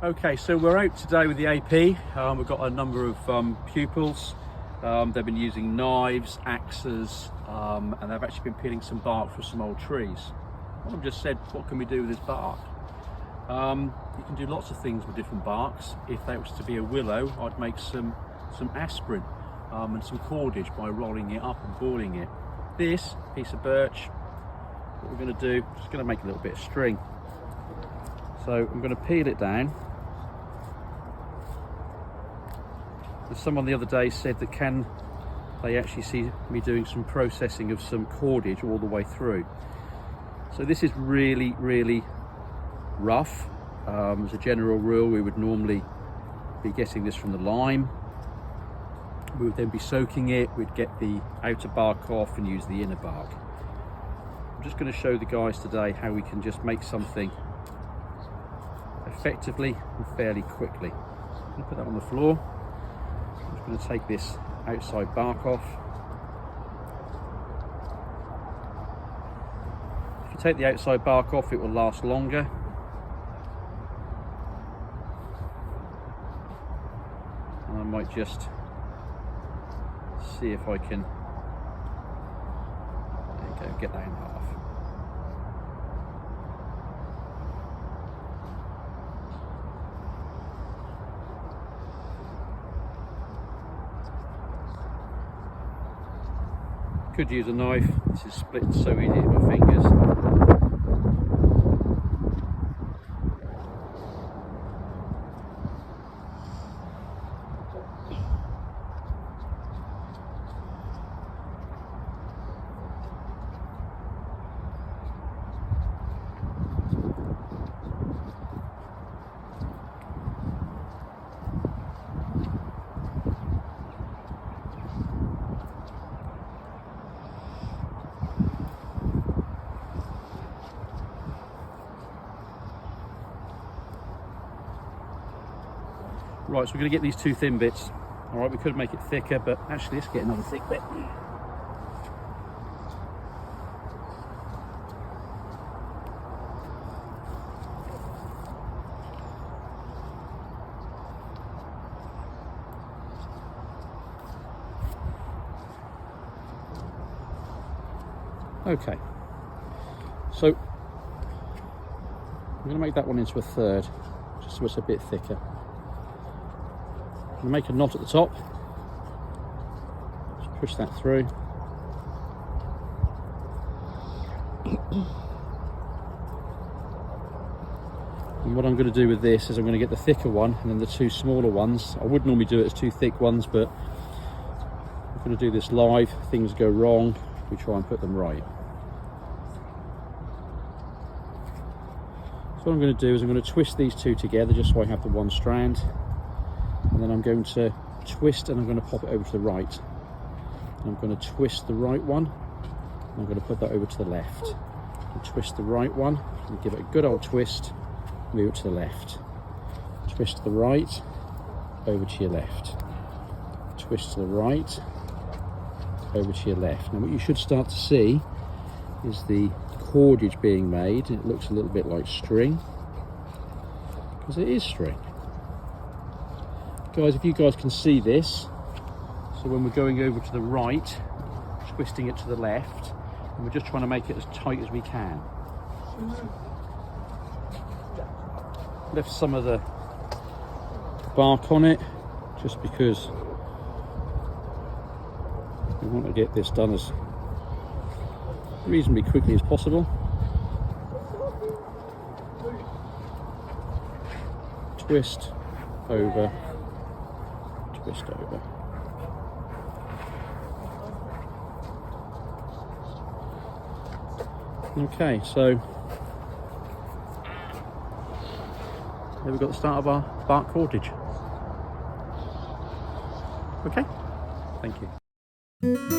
Okay, so we're out today with the AP. We've got a number of pupils. They've been using knives, axes, and they've actually been peeling some bark from some old trees. I've just said, what can we do with this bark? You can do lots of things with different barks. If that was to be a willow, I'd make some aspirin and some cordage by rolling it up and boiling it. This piece of birch, what we're going to do, just going to make a little bit of string. So I'm going to peel it down. Someone the other day said that can they actually see me doing some processing of some cordage all the way through. So this is really, really rough. As a general rule, we would normally be getting this from the lime. We would then be soaking it, we'd get the outer bark off and use the inner bark. I'm just going to show the guys today how we can just make something effectively and fairly quickly. I'm going to put that on the floor. I'm just going to take this outside bark off. If you take the outside bark off, it will last longer. And I might just see if I can, there you go, get that in half. Could use a knife. This is split so easy with my fingers. Right, so we're going to get these two thin bits. All right, we could make it thicker, but actually let's get another thick bit. Okay, so I'm going to make that one into a third, just so it's a bit thicker. I'm going to make a knot at the top, just push that through. And what I'm going to do with this is I'm going to get the thicker one and then the two smaller ones. I would normally do it as two thick ones, but I'm going to do this live. Things go wrong, we try and put them right. So what I'm going to do is I'm going to twist these two together just so I have the one strand. And then I'm going to twist and I'm going to pop it over to the right. And I'm going to twist the right one. And I'm going to put that over to the left. And twist the right one and give it a good old twist. Move it to the left. Twist to the right, over to your left. Twist to the right, over to your left. Now what you should start to see is the cordage being made. It looks a little bit like string, because it is string. Guys, if you guys can see this, so when we're going over to the right, twisting it to the left, and we're just trying to make it as tight as we can. Left some of the bark on it, just because we want to get this done as reasonably quickly as possible. Twist over. Twist over. Okay, so there we've got the start of our bark cordage. Okay, thank you.